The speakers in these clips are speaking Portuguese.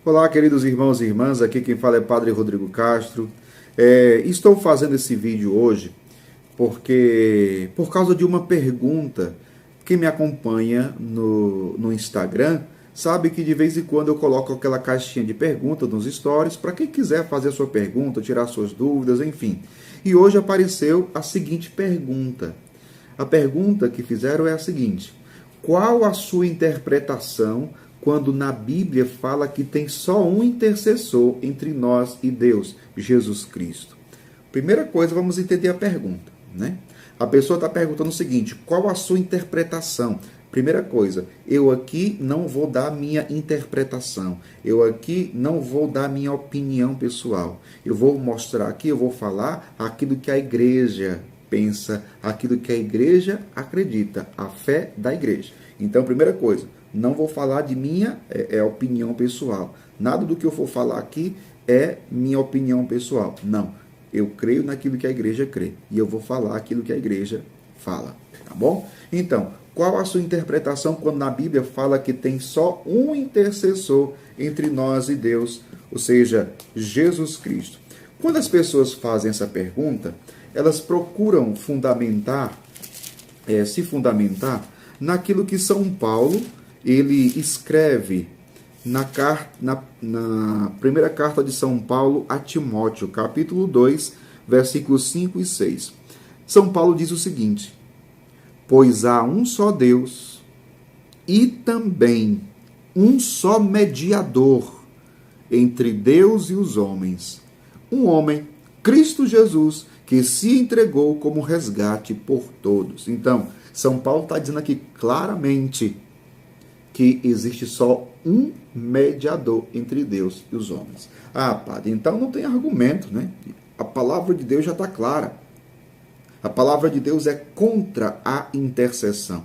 Olá, queridos irmãos e irmãs, aqui quem fala é Padre Rodrigo Castro. Estou fazendo esse vídeo hoje porque, por causa de uma pergunta, quem me acompanha no Instagram sabe que de vez em quando eu coloco aquela caixinha de perguntas nos stories para quem quiser fazer a sua pergunta, tirar suas dúvidas, enfim. E hoje apareceu a seguinte pergunta. A pergunta que fizeram é a seguinte: qual a sua interpretação quando na Bíblia fala que tem só um intercessor entre nós e Deus, Jesus Cristo? Primeira coisa, vamos entender a pergunta, né? A pessoa está perguntando o seguinte: qual a sua interpretação? Primeira coisa, eu aqui não vou dar minha interpretação, eu aqui não vou dar minha opinião pessoal. Eu vou mostrar aqui, eu vou falar aquilo que a igreja pensa, aquilo que a igreja acredita, a fé da igreja. Então, primeira coisa, não vou falar de minha opinião pessoal. Nada do que eu for falar aqui é minha opinião pessoal. Não, eu creio naquilo que a igreja crê e eu vou falar aquilo que a igreja fala, tá bom? Então, qual a sua interpretação quando na Bíblia fala que tem só um intercessor entre nós e Deus, ou seja, Jesus Cristo? Quando as pessoas fazem essa pergunta, elas procuram se fundamentar naquilo que São Paulo ele escreve na primeira carta de São Paulo a Timóteo, capítulo 2, versículos 5 e 6. São Paulo diz o seguinte: pois há um só Deus e também um só mediador entre Deus e os homens, um homem, Cristo Jesus, que se entregou como resgate por todos. Então, São Paulo está dizendo aqui claramente que existe só um mediador entre Deus e os homens. Ah, padre, então não tem argumento, né? A palavra de Deus já está clara. A palavra de Deus é contra a intercessão.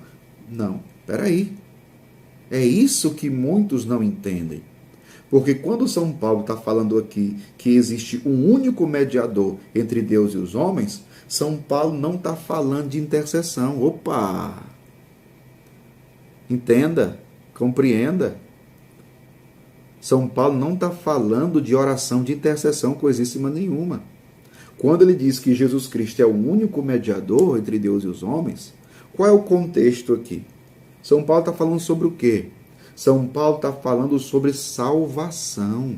Não, peraí. É isso que muitos não entendem. Porque quando São Paulo está falando aqui que existe um único mediador entre Deus e os homens, São Paulo não está falando de intercessão. Opa! Entenda, compreenda. São Paulo não está falando de oração de intercessão coisíssima nenhuma. Quando ele diz que Jesus Cristo é o único mediador entre Deus e os homens, qual é o contexto aqui? São Paulo está falando sobre o quê? São Paulo está falando sobre salvação.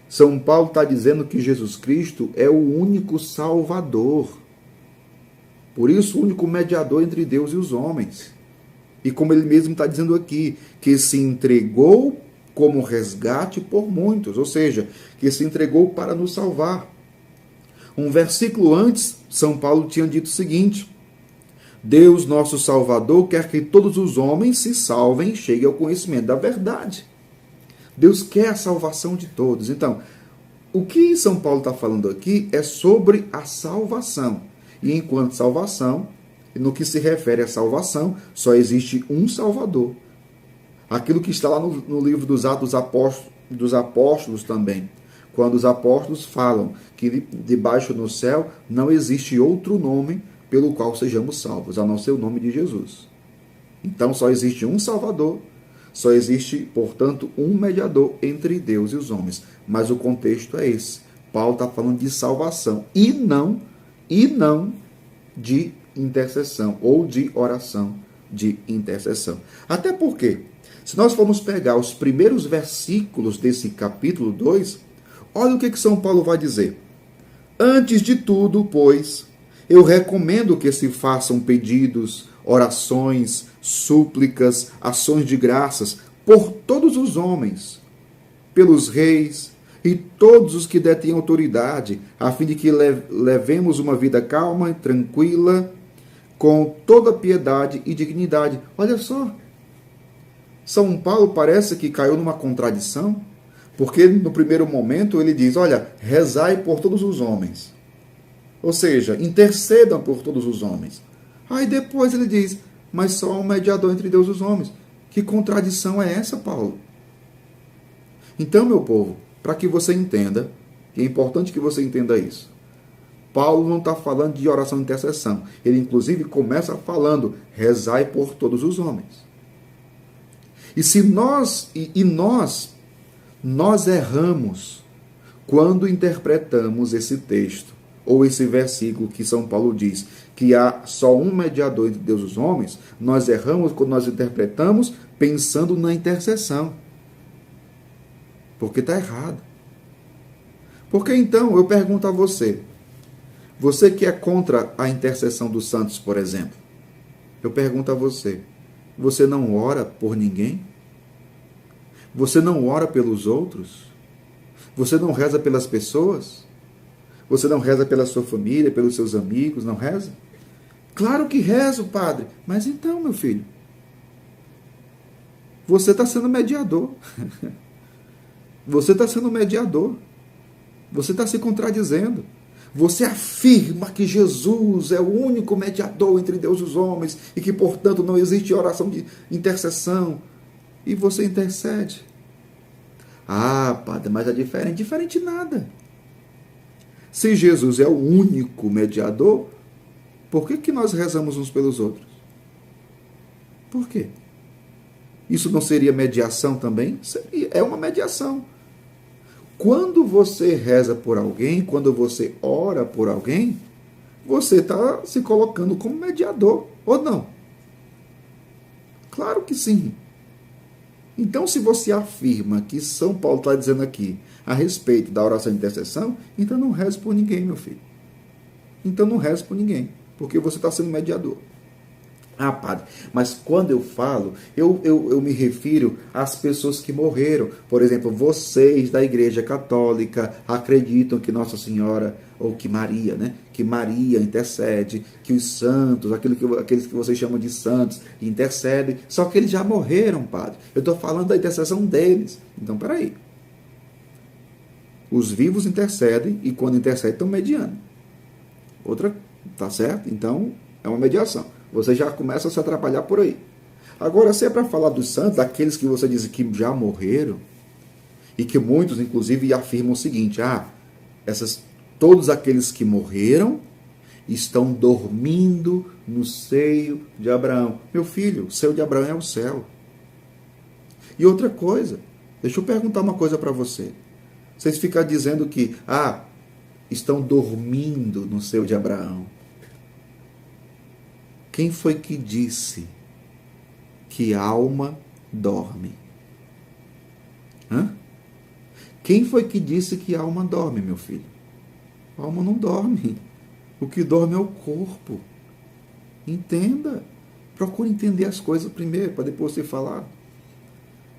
São Paulo está dizendo que Jesus Cristo é o único Salvador. Por isso, o único mediador entre Deus e os homens. E como ele mesmo está dizendo aqui, que se entregou como resgate por muitos, ou seja, que se entregou para nos salvar. Um versículo antes, São Paulo tinha dito o seguinte: Deus, nosso Salvador, quer que todos os homens se salvem e cheguem ao conhecimento da verdade. Deus quer a salvação de todos. Então, o que São Paulo está falando aqui é sobre a salvação. E enquanto salvação, no que se refere à salvação, só existe um Salvador. Aquilo que está lá no livro dos Atos dos Apóstolos também. Quando os apóstolos falam que debaixo do céu não existe outro nome pelo qual sejamos salvos, a não ser o nome de Jesus. Então só existe um Salvador, só existe, portanto, um mediador entre Deus e os homens. Mas o contexto é esse. Paulo está falando de salvação e não de intercessão ou de oração de intercessão. Até porque, se nós formos pegar os primeiros versículos desse capítulo 2, olha o que São Paulo vai dizer. Antes de tudo, pois, eu recomendo que se façam pedidos, orações, súplicas, ações de graças por todos os homens, pelos reis e todos os que detêm autoridade, a fim de que levemos uma vida calma e tranquila, com toda piedade e dignidade. Olha só, São Paulo parece que caiu numa contradição, porque no primeiro momento ele diz, olha, rezai por todos os homens. Ou seja, intercedam por todos os homens. Aí depois ele diz, mas só há um mediador entre Deus e os homens. Que contradição é essa, Paulo? Então, meu povo, para que você entenda, e é importante que você entenda isso, Paulo não está falando de oração de intercessão. Ele, inclusive, começa falando, rezai por todos os homens. E se nós Nós erramos quando interpretamos esse texto, ou esse versículo que São Paulo diz, que há só um mediador entre Deus e os homens. Nós erramos quando nós interpretamos pensando na intercessão. Porque está errado. Porque então, eu pergunto a você, você que é contra a intercessão dos santos, por exemplo, eu pergunto a você, você não ora por ninguém? Você não ora pelos outros? Você não reza pelas pessoas? Você não reza pela sua família, pelos seus amigos, não reza? Claro que rezo, padre. Mas então, meu filho, você está sendo mediador. Você está sendo mediador. Você está se contradizendo. Você afirma que Jesus é o único mediador entre Deus e os homens e que, portanto, não existe oração de intercessão. E você intercede. Ah, padre, mas é diferente. Diferente nada. Se Jesus é o único mediador, por que nós rezamos uns pelos outros? Por quê? Isso não seria mediação também? Seria, é uma mediação. Quando você reza por alguém, quando você ora por alguém, você está se colocando como mediador, ou não? Claro que sim. Então, se você afirma que São Paulo está dizendo aqui a respeito da oração de intercessão, então não reze por ninguém, meu filho. Então não reze por ninguém, porque você está sendo mediador. Ah, padre, mas quando eu falo, eu me refiro às pessoas que morreram. Por exemplo, vocês da Igreja Católica acreditam que Nossa Senhora, ou que Maria, né? Que Maria intercede, que os santos, aqueles que vocês chamam de santos, intercedem. Só que eles já morreram, padre. Eu estou falando da intercessão deles. Então, peraí. Os vivos intercedem e quando intercedem estão mediando. Outra, tá certo? Então, é uma mediação. Você já começa a se atrapalhar por aí. Agora, se é para falar dos santos, aqueles que você diz que já morreram, e que muitos, inclusive, afirmam o seguinte, todos aqueles que morreram estão dormindo no seio de Abraão. Meu filho, o seio de Abraão é o céu. E outra coisa, deixa eu perguntar uma coisa para você. Vocês ficam dizendo que, estão dormindo no seio de Abraão. Quem foi que disse que alma dorme? Quem foi que disse que alma dorme, meu filho? A alma não dorme. O que dorme é o corpo. Entenda. Procure entender as coisas primeiro, para depois você falar.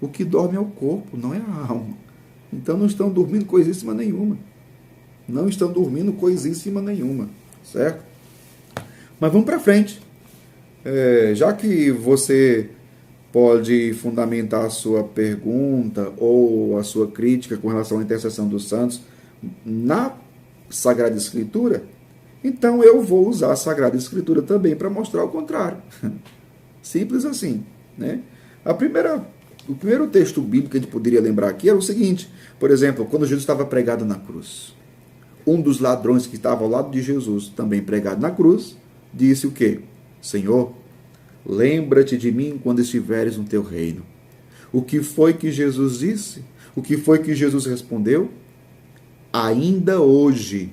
O que dorme é o corpo, não é a alma. Então não estão dormindo coisíssima nenhuma. Não estão dormindo coisíssima nenhuma. Certo? Mas vamos para frente. Já que você pode fundamentar a sua pergunta ou a sua crítica com relação à intercessão dos santos na Sagrada Escritura, então eu vou usar a Sagrada Escritura também para mostrar o contrário. Simples assim, né? O primeiro texto bíblico que a gente poderia lembrar aqui era o seguinte, por exemplo, quando Jesus estava pregado na cruz, um dos ladrões que estava ao lado de Jesus, também pregado na cruz, disse o quê? Senhor, lembra-te de mim quando estiveres no teu reino. O que foi que Jesus disse? O que foi que Jesus respondeu? Ainda hoje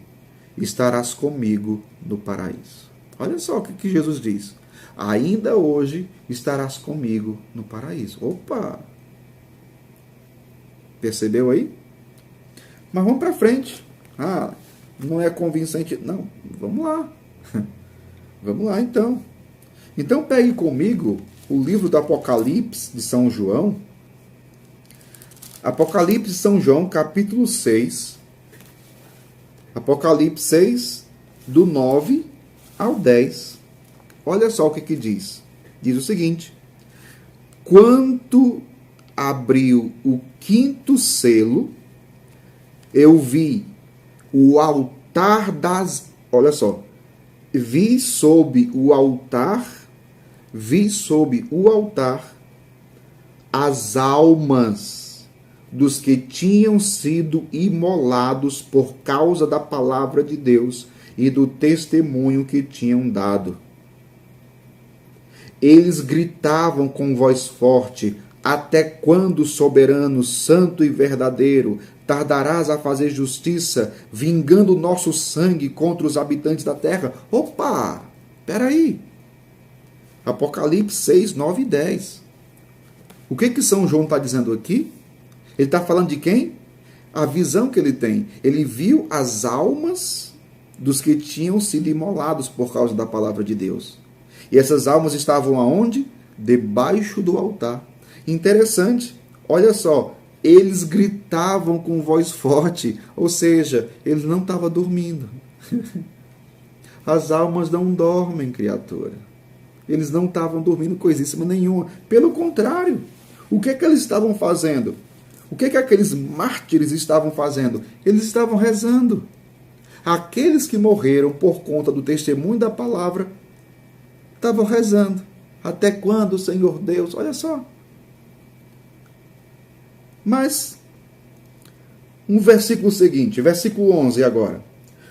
estarás comigo no paraíso. Olha só o que Jesus diz. Ainda hoje estarás comigo no paraíso. Opa! Percebeu aí? Mas vamos para frente. Não é convincente. Não, vamos lá. Vamos lá então. Então pegue comigo o livro do Apocalipse de São João. Apocalipse de São João, capítulo 6. Apocalipse 6, do 9 ao 10. Olha só o que diz. Diz o seguinte. Quando abriu o quinto selo, eu vi o altar das... Olha só. Vi sob o altar as almas dos que tinham sido imolados por causa da palavra de Deus e do testemunho que tinham dado. Eles gritavam com voz forte: Até quando, soberano, santo e verdadeiro, tardarás a fazer justiça, vingando o nosso sangue contra os habitantes da terra? Opa! Peraí. Apocalipse 6, 9 e 10. O que São João está dizendo aqui? Ele está falando de quem? A visão que ele tem. Ele viu as almas dos que tinham sido imolados por causa da palavra de Deus. E essas almas estavam aonde? Debaixo do altar. Interessante, olha só, eles gritavam com voz forte, ou seja, eles não estavam dormindo. As almas não dormem, criatura. Eles não estavam dormindo coisíssima nenhuma. Pelo contrário, o que eles estavam fazendo? O que aqueles mártires estavam fazendo? Eles estavam rezando. Aqueles que morreram por conta do testemunho da palavra estavam rezando. Até quando, Senhor Deus? Olha só. Mas, um versículo seguinte, versículo 11 agora.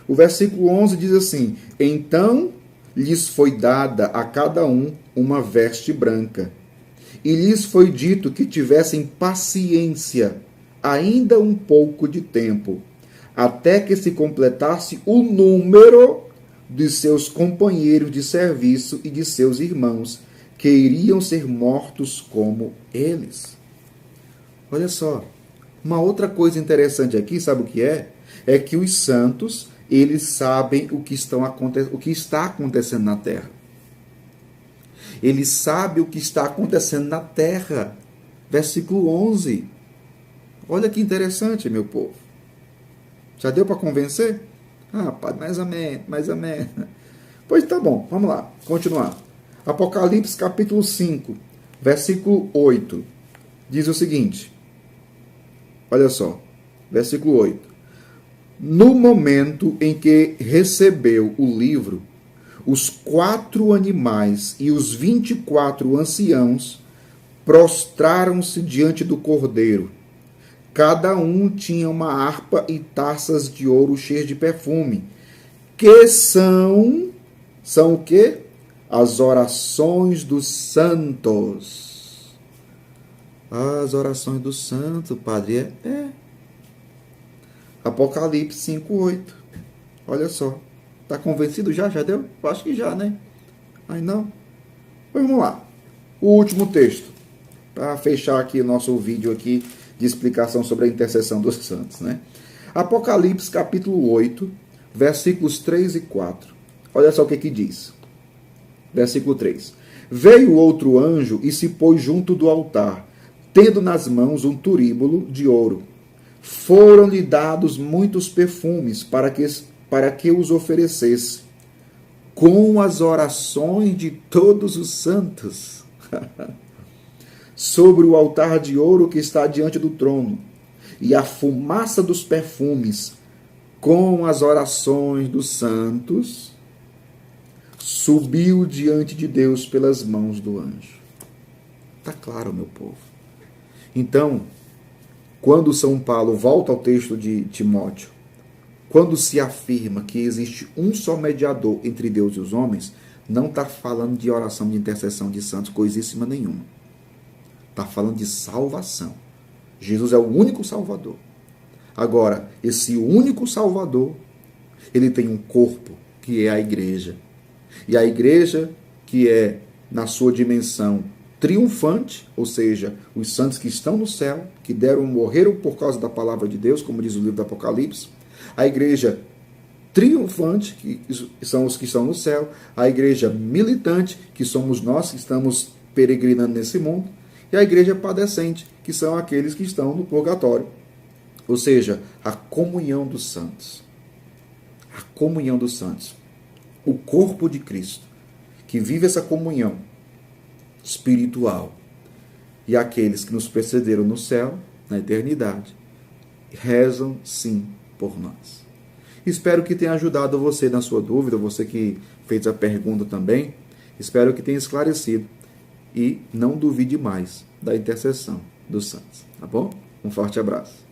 O versículo 11 diz assim: então lhes foi dada a cada um uma veste branca, e lhes foi dito que tivessem paciência, ainda um pouco de tempo, até que se completasse o número de seus companheiros de serviço e de seus irmãos, que iriam ser mortos como eles. Olha só, uma outra coisa interessante aqui, sabe o que é? É que os santos, eles sabem o que está acontecendo na terra. Eles sabem o que está acontecendo na terra. Versículo 11. Olha que interessante, meu povo. Já deu para convencer? Ah, padre, mais ou menos. Pois tá bom, vamos lá, continuar. Apocalipse capítulo 5, versículo 8. Diz o seguinte. Olha só, versículo 8. No momento em que recebeu o livro, os 4 animais e os 24 anciãos prostraram-se diante do Cordeiro. Cada um tinha uma harpa e taças de ouro cheias de perfume, que são o quê? As orações dos santos. As orações dos santos, padre, Apocalipse 5:8. Olha só. Está convencido já? Já deu? Eu acho que já, né? Aí não? Pois vamos lá. O último texto. Para fechar aqui o nosso vídeo aqui de explicação sobre a intercessão dos santos, né? Apocalipse capítulo 8, versículos 3 e 4. Olha só o que diz. Versículo 3. Veio outro anjo e se pôs junto do altar, tendo nas mãos um turíbulo de ouro. Foram-lhe dados muitos perfumes para que os oferecesse, com as orações de todos os santos, sobre o altar de ouro que está diante do trono, e a fumaça dos perfumes, com as orações dos santos, subiu diante de Deus pelas mãos do anjo. Está claro, meu povo? Então, quando São Paulo volta ao texto de Timóteo, quando se afirma que existe um só mediador entre Deus e os homens, não está falando de oração de intercessão de santos, coisíssima nenhuma. Está falando de salvação. Jesus é o único Salvador. Agora, esse único Salvador, ele tem um corpo, que é a igreja. E a igreja, que é, na sua dimensão triunfante, ou seja, os santos que estão no céu, que morreram por causa da palavra de Deus, como diz o livro do Apocalipse. A igreja triunfante, que são os que estão no céu. A igreja militante, que somos nós que estamos peregrinando nesse mundo. E a igreja padecente, que são aqueles que estão no purgatório. Ou seja, a comunhão dos santos. A comunhão dos santos. O corpo de Cristo, que vive essa comunhão espiritual. E aqueles que nos precederam no céu, na eternidade, rezam sim por nós. Espero que tenha ajudado você na sua dúvida, você que fez a pergunta também. Espero que tenha esclarecido. E não duvide mais da intercessão dos santos. Tá bom? Um forte abraço.